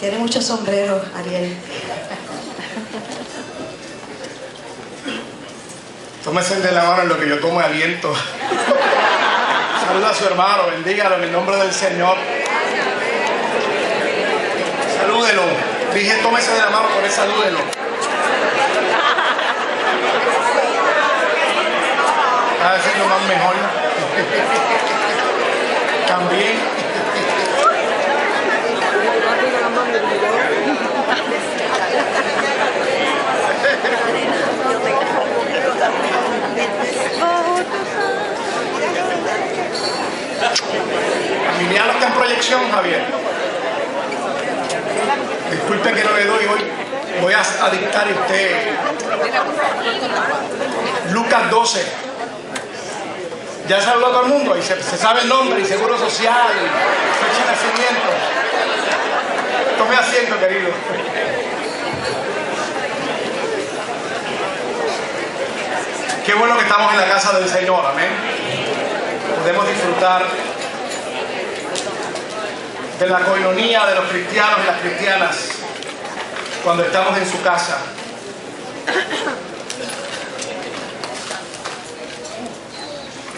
Tiene muchos sombreros, Ariel. Tómese de la mano en lo que yo tomo aliento. Saluda a su hermano, bendígalo en el nombre del Señor. Salúdelo. Dije, tómese de la mano, por eso salúdelo. Está haciendo más mejor. También. Emiliano está en proyección, Javier. Disculpe que no le doy hoy. Voy a dictar a usted Lucas 12. Ya saludó a todo el mundo y se sabe el nombre y seguro social y fecha de nacimiento. Tome asiento, querido. Qué bueno que estamos en la casa del Señor, amén. Podemos disfrutar de la coinonía de los cristianos y las cristianas cuando estamos en su casa.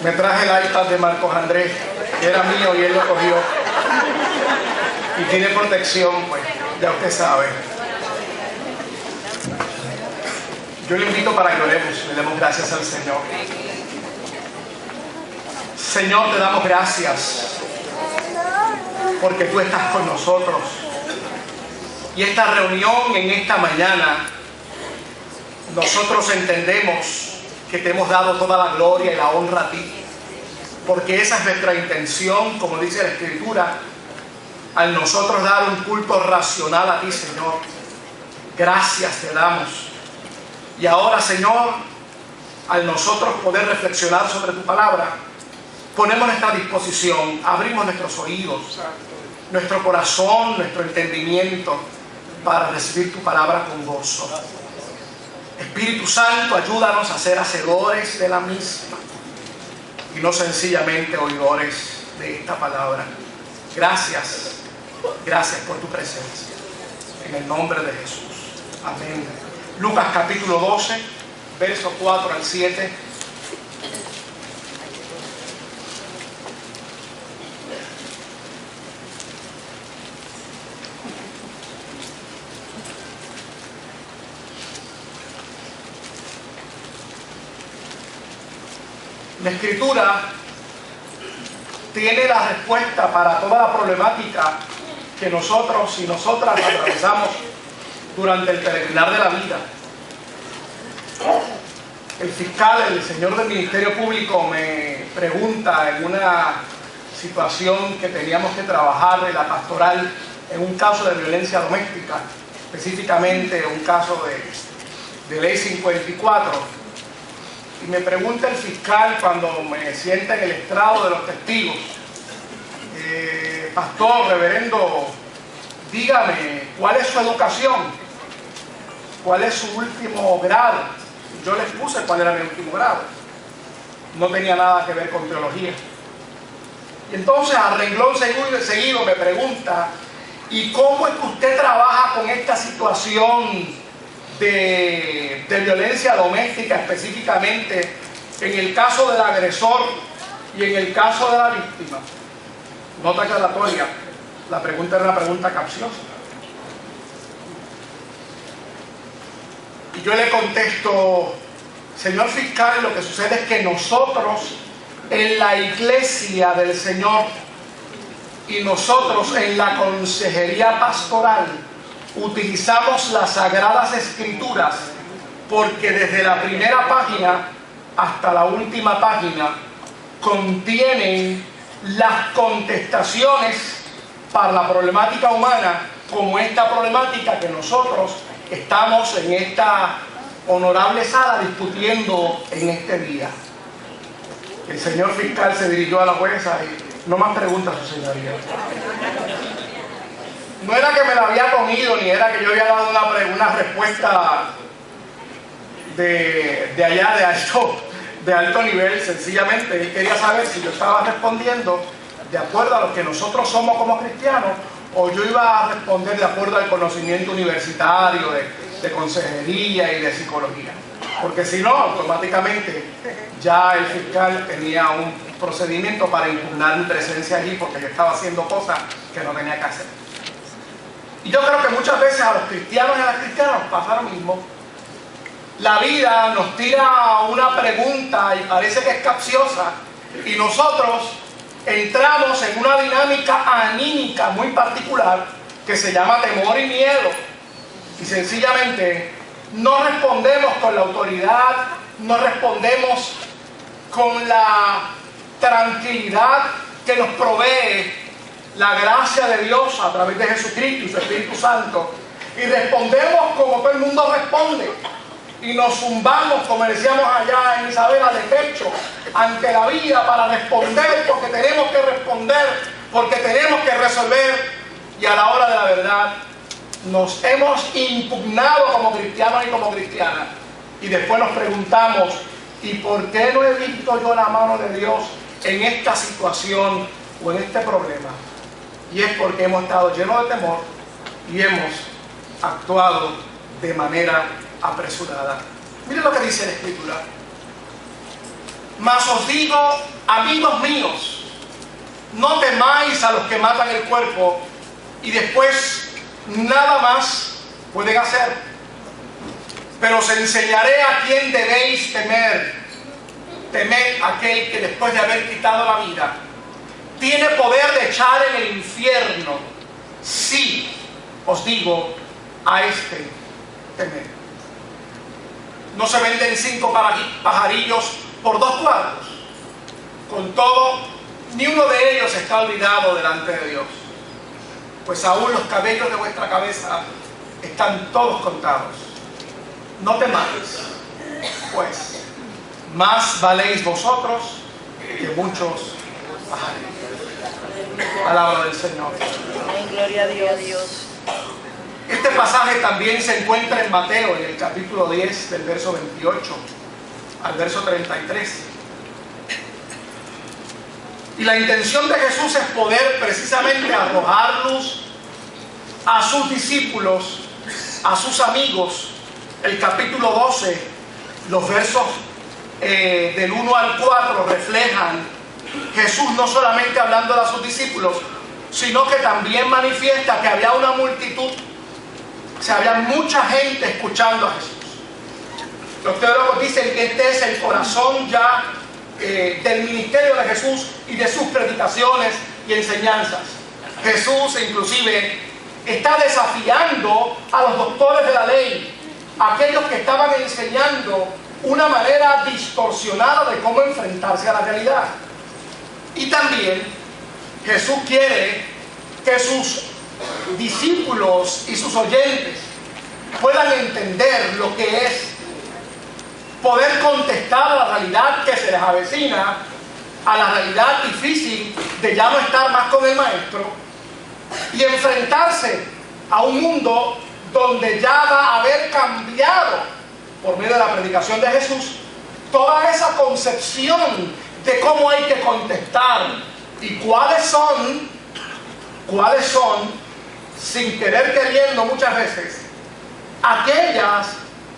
Me traje el iPad de Marcos Andrés, que era mío y él lo cogió. Y tiene protección, pues, ya usted sabe. Yo le invito para que oremos, le demos gracias al Señor. Señor, te damos gracias porque tú estás con nosotros. Y esta reunión en esta mañana, nosotros entendemos que te hemos dado toda la gloria y la honra a ti, porque esa es nuestra intención, como dice la Escritura, al nosotros dar un culto racional a ti, Señor. Gracias te damos. Y ahora, Señor, al nosotros poder reflexionar sobre tu palabra, ponemos nuestra disposición, abrimos nuestros oídos, nuestro corazón, nuestro entendimiento para recibir tu palabra con gozo. Espíritu Santo, ayúdanos a ser hacedores de la misma y no sencillamente oidores de esta palabra. Gracias, gracias por tu presencia. En el nombre de Jesús. Amén. Lucas capítulo 12, versos 4 al 7. La Escritura tiene la respuesta para toda la problemática que nosotros y nosotras atravesamos durante el peregrinar de la vida. El fiscal, el señor del Ministerio Público, me pregunta en una situación que teníamos que trabajar en la pastoral en un caso de violencia doméstica, específicamente un caso de ley 54. Y me pregunta el fiscal cuando me sienta en el estrado de los testigos: pastor, reverendo, dígame, ¿cuál es su educación? ¿Cuál es su último grado? Yo les puse cuál era mi último grado. No tenía nada que ver con teología. Y entonces, a renglón seguido, me pregunta: ¿y cómo es que usted trabaja con esta situación de violencia doméstica, específicamente en el caso del agresor y en el caso de la víctima? Nota aclaratoria, la pregunta era una pregunta capciosa. Y yo le contesto: señor fiscal, lo que sucede es que nosotros en la iglesia del Señor y nosotros en la consejería pastoral utilizamos las Sagradas Escrituras porque desde la primera página hasta la última página contienen las contestaciones para la problemática humana, como esta problemática que nosotros estamos en esta honorable sala discutiendo en este día. El señor fiscal se dirigió a la jueza y: no más preguntas, su señoría. No era que me la había comido, ni era que yo había dado una respuesta de allá de alto nivel. Sencillamente él quería saber si yo estaba respondiendo de acuerdo a lo que nosotros somos como cristianos o yo iba a responder de acuerdo al conocimiento universitario de consejería y de psicología. Porque si no, automáticamente ya el fiscal tenía un procedimiento para impugnar mi presencia allí porque yo estaba haciendo cosas que no tenía que hacer. Y yo creo que muchas veces a los cristianos y a las cristianas nos pasa lo mismo. La vida nos tira una pregunta y parece que es capciosa, y nosotros entramos en una dinámica anímica muy particular que se llama temor y miedo, y sencillamente no respondemos con la autoridad, no respondemos con la tranquilidad que nos provee la gracia de Dios a través de Jesucristo y su Espíritu Santo, y respondemos como todo el mundo responde, y nos zumbamos, como decíamos allá en Isabela, de pecho ante la vida para responder porque tenemos que responder, porque tenemos que resolver, y a la hora de la verdad nos hemos impugnado como cristianos y como cristianas, y después nos preguntamos: ¿y por qué no he visto yo la mano de Dios en esta situación o en este problema? Y es porque hemos estado llenos de temor y hemos actuado de manera apresurada. Miren lo que dice la Escritura: mas os digo, amigos míos, no temáis a los que matan el cuerpo y después nada más pueden hacer, pero os enseñaré a quién debéis temer. Temed aquel que después de haber quitado la vida tiene poder de echar en el infierno. Sí, os digo, a este temed. No se venden 5 pajarillos por 2 cuartos. Con todo, ni uno de ellos está olvidado delante de Dios. Pues aún los cabellos de vuestra cabeza están todos contados. No temáis, pues más valéis vosotros que muchos pajarillos. Palabra del Señor. Amén, gloria a Dios. Este pasaje también se encuentra en Mateo, en el capítulo 10, del verso 28 al verso 33. Y la intención de Jesús es poder precisamente arrojar luz a sus discípulos, a sus amigos. El capítulo 12, los versos del 1 al 4 reflejan Jesús no solamente hablando a sus discípulos, sino que también manifiesta que había una multitud, o sea, había mucha gente escuchando a Jesús. Los teólogos dicen que este es el corazón ya del ministerio de Jesús y de sus predicaciones y enseñanzas. Jesús inclusive está desafiando a los doctores de la ley, aquellos que estaban enseñando una manera distorsionada de cómo enfrentarse a la realidad. Y también Jesús quiere que sus discípulos y sus oyentes puedan entender lo que es poder contestar a la realidad que se les avecina, a la realidad difícil de ya no estar más con el Maestro, y enfrentarse a un mundo donde ya va a haber cambiado, por medio de la predicación de Jesús, toda esa concepción de cómo hay que contestar y cuáles son, sin querer queriendo muchas veces, aquellas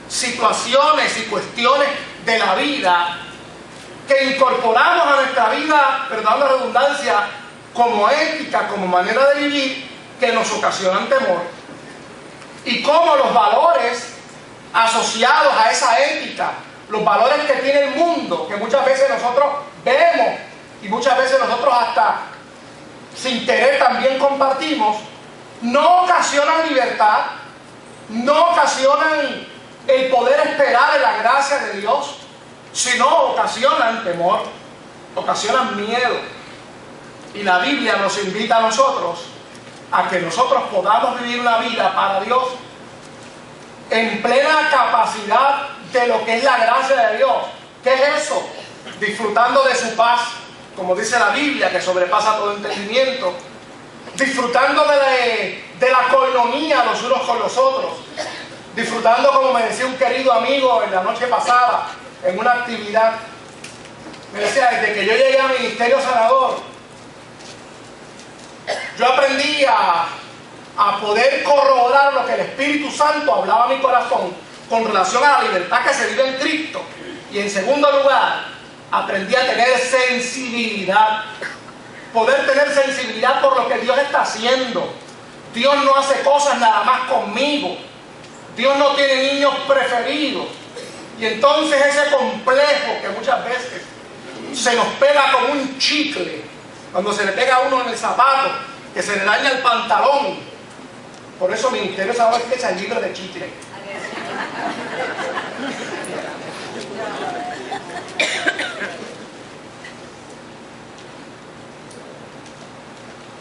situaciones y cuestiones de la vida que incorporamos a nuestra vida, perdón la redundancia, como ética, como manera de vivir, que nos ocasionan temor. Y cómo los valores asociados a esa ética, los valores que tiene el mundo, que muchas veces nosotros vemos y muchas veces nosotros hasta sin querer también compartimos, no ocasionan libertad, no ocasionan el poder esperar en la gracia de Dios, sino ocasionan temor, ocasionan miedo. Y la Biblia nos invita a nosotros a que nosotros podamos vivir una vida para Dios en plena capacidad de lo que es la gracia de Dios. ¿Qué es eso? Disfrutando de su paz, como dice la Biblia, que sobrepasa todo entendimiento, disfrutando de la coinonía los unos con los otros, disfrutando, como me decía un querido amigo en la noche pasada, en una actividad, me decía, desde que yo llegué a Ministerio Sanador, yo aprendí a a poder corroborar lo que el Espíritu Santo hablaba a mi corazón con relación a la libertad que se vive en Cristo. Y en segundo lugar, aprendí a tener sensibilidad. Poder tener sensibilidad por lo que Dios está haciendo. Dios no hace cosas nada más conmigo. Dios no tiene niños preferidos. Y entonces ese complejo que muchas veces se nos pega como un chicle, cuando se le pega a uno en el zapato, que se le daña el pantalón. Por eso mi ministerio es ahora que es libre de chicle.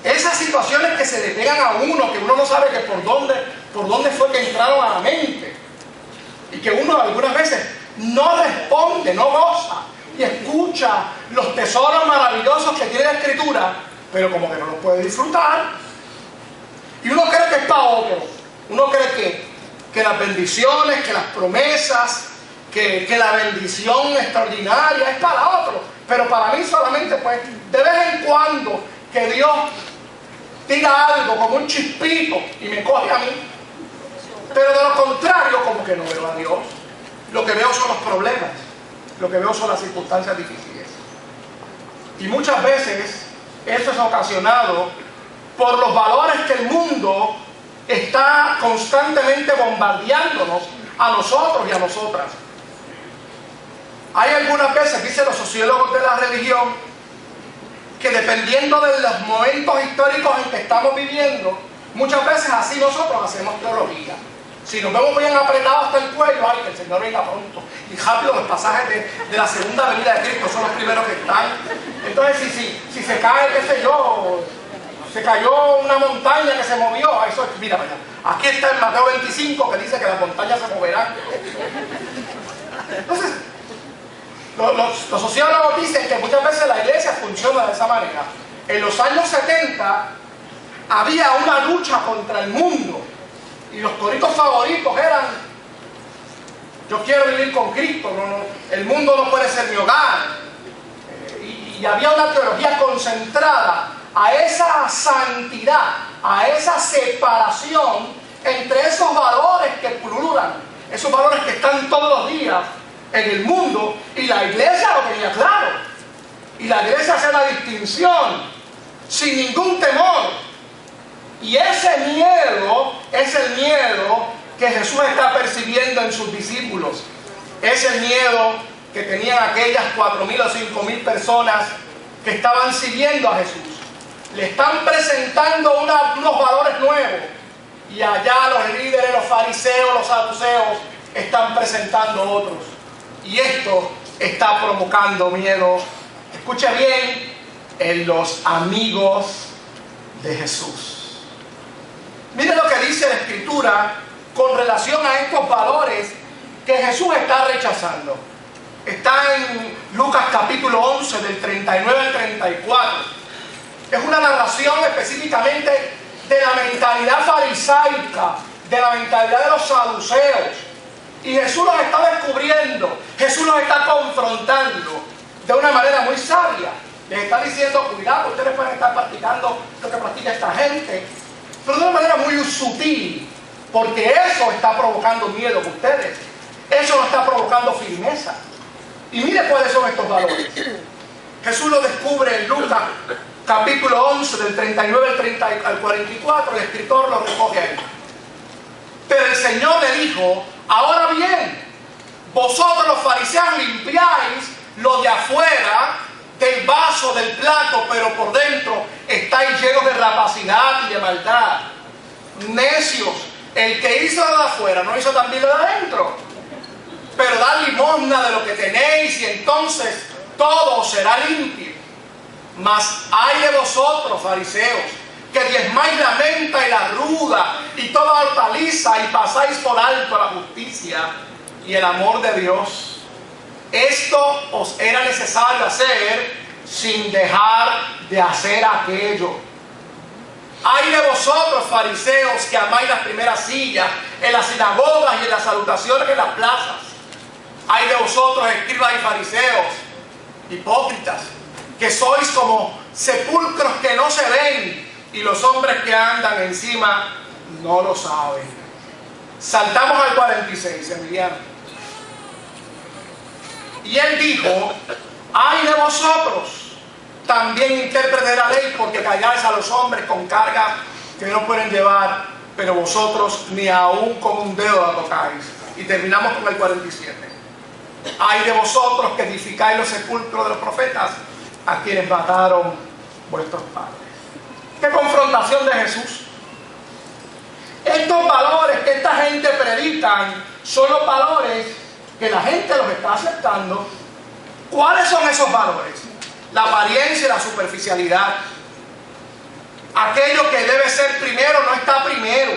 Esas situaciones que se le pegan a uno, que uno no sabe que por dónde fue que entraron a la mente, y que uno algunas veces no responde, no goza, y escucha los tesoros maravillosos que tiene la Escritura, pero como que no los puede disfrutar. Y uno cree que es para otro. Uno cree que las bendiciones, que las promesas, que la bendición extraordinaria es para otro. Pero para mí solamente, pues, de vez en cuando que Dios diga algo como un chispito y me coge a mí. Pero de lo contrario, como que no veo a Dios. Lo que veo son los problemas. Lo que veo son las circunstancias difíciles. Y muchas veces eso es ocasionado por los valores que el mundo está constantemente bombardeándonos a nosotros y a nosotras. Hay algunas veces, dicen los sociólogos de la religión, que dependiendo de los momentos históricos en que estamos viviendo, muchas veces así nosotros hacemos teología. Si nos vemos bien apretados hasta el cuello, ay, que el Señor venga pronto. Y rápido los pasajes de la segunda venida de Cristo son los primeros que están. Entonces, si se cae, qué sé yo, se cayó una montaña que se movió, eso, mira, aquí está en Mateo 25 que dice que las montañas se moverán. Entonces, los sociólogos dicen que muchas veces la iglesia funciona de esa manera. En los años 70 había una lucha contra el mundo y los coritos favoritos eran: yo quiero vivir con Cristo, el mundo no puede ser mi hogar. Y había una teología concentrada a esa santidad, a esa separación entre esos valores que pululan, esos valores que están todos los días en el mundo, y la iglesia lo tenía claro. Y la iglesia hace la distinción sin ningún temor. Y ese miedo es el miedo que Jesús está percibiendo en sus discípulos. Es el miedo que tenían aquellas 4,000 o 5,000 personas que estaban siguiendo a Jesús. Le están presentando unos valores nuevos. Y allá los líderes, los fariseos, los saduceos están presentando otros. Y esto está provocando miedo, escucha bien, en los amigos de Jesús. Mire lo que dice la Escritura con relación a estos valores que Jesús está rechazando. Está en Lucas capítulo 11, del 39 al 34. Es una narración específicamente de la mentalidad farisaica, de la mentalidad de los saduceos. Y Jesús los está descubriendo, Jesús los está confrontando de una manera muy sabia. Les está diciendo: cuidado, ustedes pueden estar practicando lo que practica esta gente, pero de una manera muy sutil, porque eso está provocando miedo en ustedes. Eso no está provocando firmeza. Y mire cuáles son estos valores. Jesús lo descubre en Lucas capítulo 11, del 39 al 44, el escritor lo recoge ahí. Pero el Señor le dijo: ahora bien, vosotros los fariseos limpiáis lo de afuera del vaso, del plato, pero por dentro estáis llenos de rapacidad y de maldad. Necios, el que hizo lo de afuera no hizo también lo de adentro. Pero dad limosna de lo que tenéis y entonces todo será limpio. Mas ay de vosotros, fariseos, que diezmáis la menta y la ruda y toda hortaliza y pasáis por alto la justicia y el amor de Dios. Esto os era necesario hacer sin dejar de hacer aquello. Ay de vosotros, fariseos, que amáis las primeras sillas en las sinagogas y en las salutaciones en las plazas. Ay de vosotros, escribas y fariseos, hipócritas, que sois como sepulcros que no se ven y los hombres que andan encima no lo saben. Saltamos al 46, Emiliano. Y él dijo: ay de vosotros, también intérpretes de la ley, porque calláis a los hombres con cargas que no pueden llevar, pero vosotros ni aún con un dedo la tocáis. Y terminamos con el 47. Ay de vosotros que edificáis los sepulcros de los profetas, a quienes mataron vuestros padres. ¡Qué confrontación de Jesús! Estos valores que esta gente predican son los valores que la gente los está aceptando. ¿Cuáles son esos valores? La apariencia y la superficialidad. Aquello que debe ser primero no está primero.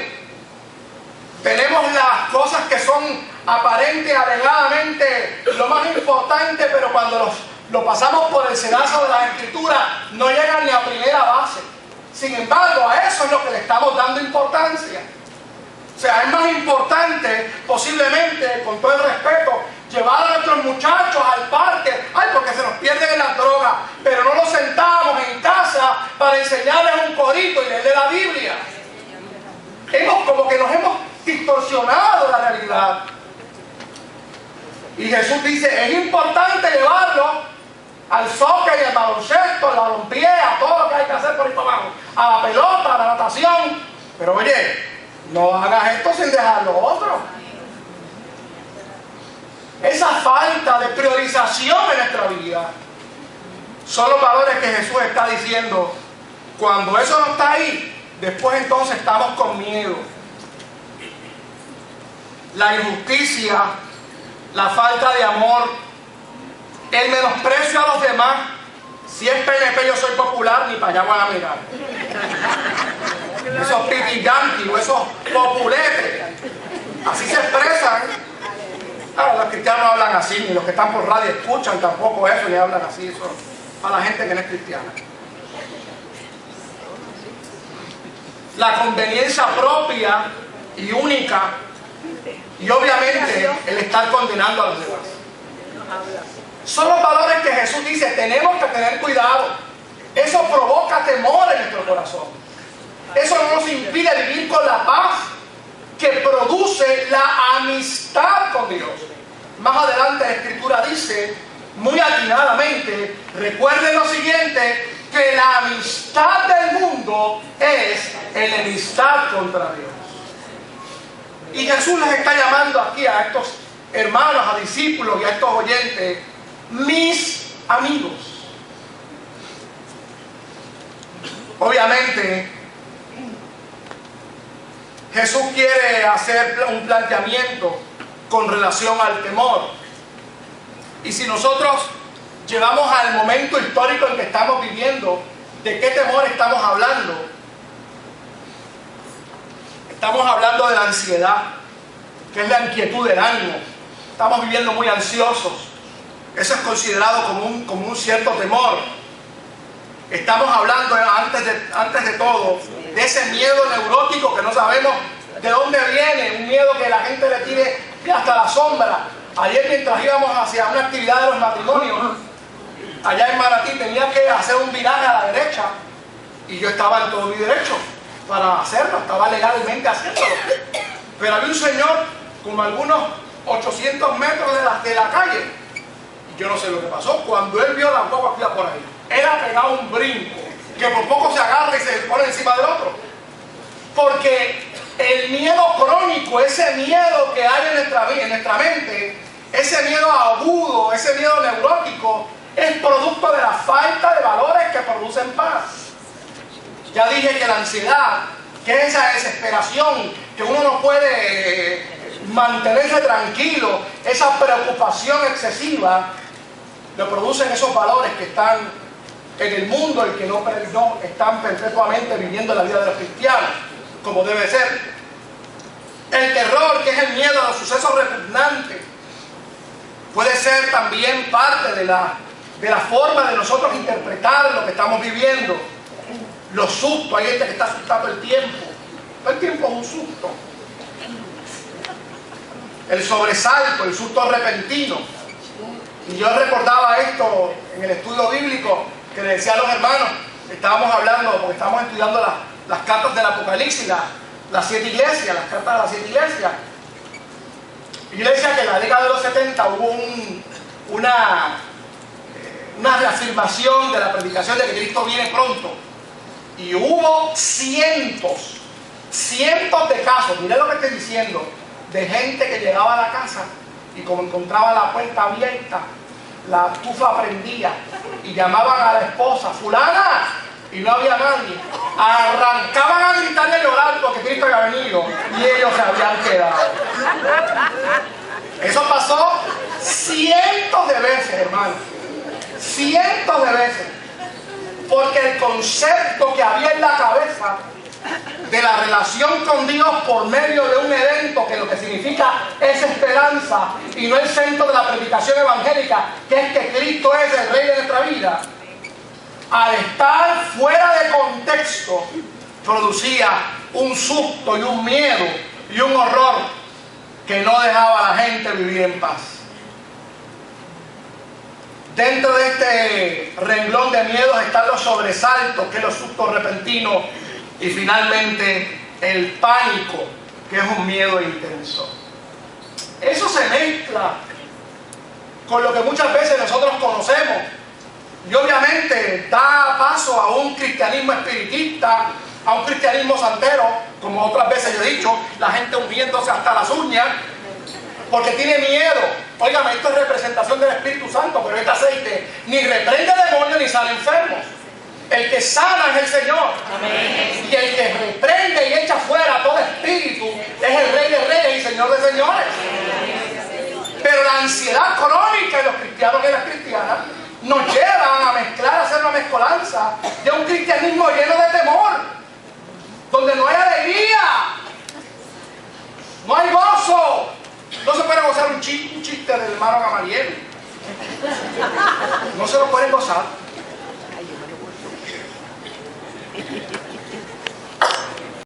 Tenemos las cosas que son aparentes, alegadamente lo más importante, pero cuando lo pasamos por el sedazo de la Escritura no llegan ni a primera base. Sin embargo, a eso es lo que le estamos dando importancia. O sea, es más importante, posiblemente, con todo el respeto, llevar a nuestros muchachos al parque, porque se nos pierden en las drogas, pero no los sentamos en casa para enseñarles un corito y leerle la Biblia. Como que nos hemos distorsionado la realidad. Y Jesús dice: es importante llevarlo al soccer y al baloncesto, al balompié, a todo lo que hay que hacer por ahí para abajo, a la pelota, a la natación, pero oye, no hagas esto sin dejar lo otro. Esa falta de priorización en nuestra vida son los valores que Jesús está diciendo. Cuando eso no está ahí, después entonces estamos con miedo. La injusticia, la falta de amor, el menosprecio a los demás. Si es PNP yo soy popular, ni para allá van a mirar. Esos pitiyanquis o esos populetes, así se expresan. Claro, los cristianos no hablan así, ni los que están por radio escuchan tampoco eso, ni hablan así. Eso para la gente que no es cristiana. La conveniencia propia y única, y obviamente el estar condenando a los demás. Son los valores que Jesús dice: tenemos que tener cuidado. Eso provoca temor en nuestro corazón. Eso no nos impide vivir con la paz que produce la amistad con Dios. Más adelante la Escritura dice, muy atinadamente, recuerden lo siguiente, que la amistad del mundo es enemistad contra Dios. Y Jesús les está llamando aquí a estos hermanos, a discípulos y a estos oyentes, mis amigos. Obviamente, Jesús quiere hacer un planteamiento con relación al temor. Y si nosotros llevamos al momento histórico en que estamos viviendo, ¿de qué temor estamos hablando? Estamos hablando de la ansiedad, que es la inquietud del ánimo. Estamos viviendo muy ansiosos. Eso es considerado como un cierto temor. Estamos hablando, antes de todo, de ese miedo neurótico que no sabemos de dónde viene, un miedo que la gente le tiene hasta la sombra. Ayer, mientras íbamos hacia una actividad de los matrimonios, allá en Maratí, tenía que hacer un viraje a la derecha y yo estaba en todo mi derecho para hacerlo, estaba legalmente haciéndolo. Pero había un señor como algunos 800 metros de la calle. Yo no sé lo que pasó. Cuando él vio la guagua que iba por ahí, él ha pegado un brinco que por poco se agarra y se pone encima del otro. Porque el miedo crónico, ese miedo que hay en nuestra mente, ese miedo agudo, ese miedo neurótico, es producto de la falta de valores que producen paz. Ya dije que la ansiedad, que es esa desesperación, que uno no puede mantenerse tranquilo, esa preocupación excesiva, lo producen esos valores que están en el mundo y que no están perpetuamente viviendo la vida de los cristianos, como debe ser. El terror, que es el miedo a los sucesos repugnantes, puede ser también parte de la forma de nosotros interpretar lo que estamos viviendo. Los sustos, hay gente que está asustado el tiempo. Todo el tiempo es un susto. El sobresalto, el susto repentino. Y yo recordaba esto en el estudio bíblico que le decía a los hermanos, estábamos hablando, porque estábamos estudiando las cartas del Apocalipsis, las 7 iglesias, las cartas de las 7 iglesias. Iglesia que en la década de los 70 hubo una reafirmación de la predicación de que Cristo viene pronto. Y hubo cientos de casos, miren lo que estoy diciendo, de gente que llegaba a la casa y como encontraba la puerta abierta, la estufa prendía y llamaban a la esposa, fulana, y no había nadie. Arrancaban a gritar y a llorar porque Cristo había venido y ellos se habían quedado. Eso pasó cientos de veces, hermanos. Cientos de veces. Porque el concepto que había en la cabeza de la relación con Dios por medio de un evento que lo que significa es esperanza y no el centro de la predicación evangélica, que es que Cristo es el Rey de nuestra vida, al estar fuera de contexto producía un susto y un miedo y un horror que no dejaba a la gente vivir en paz. Dentro de este renglón de miedos están los sobresaltos, que es los sustos repentinos, y finalmente el pánico, que es un miedo intenso. Eso se mezcla con lo que muchas veces nosotros conocemos y obviamente da paso a un cristianismo espiritista, a un cristianismo santero, como otras veces yo he dicho, la gente ungiéndose hasta las uñas porque tiene miedo. Óigame, esto es representación del Espíritu Santo, pero este aceite ni reprende demonios ni sana enfermos. El que sana es el Señor. Amén. Y el que reprende y echa fuera todo espíritu es el Rey de Reyes y Señor de Señores. Pero la ansiedad crónica de los cristianos y las cristianas nos llevan a mezclar, a hacer una mezcolanza de un cristianismo lleno de temor, donde no hay alegría, no hay gozo. No se puede gozar un chiste del hermano Gamaliel. No se lo pueden gozar.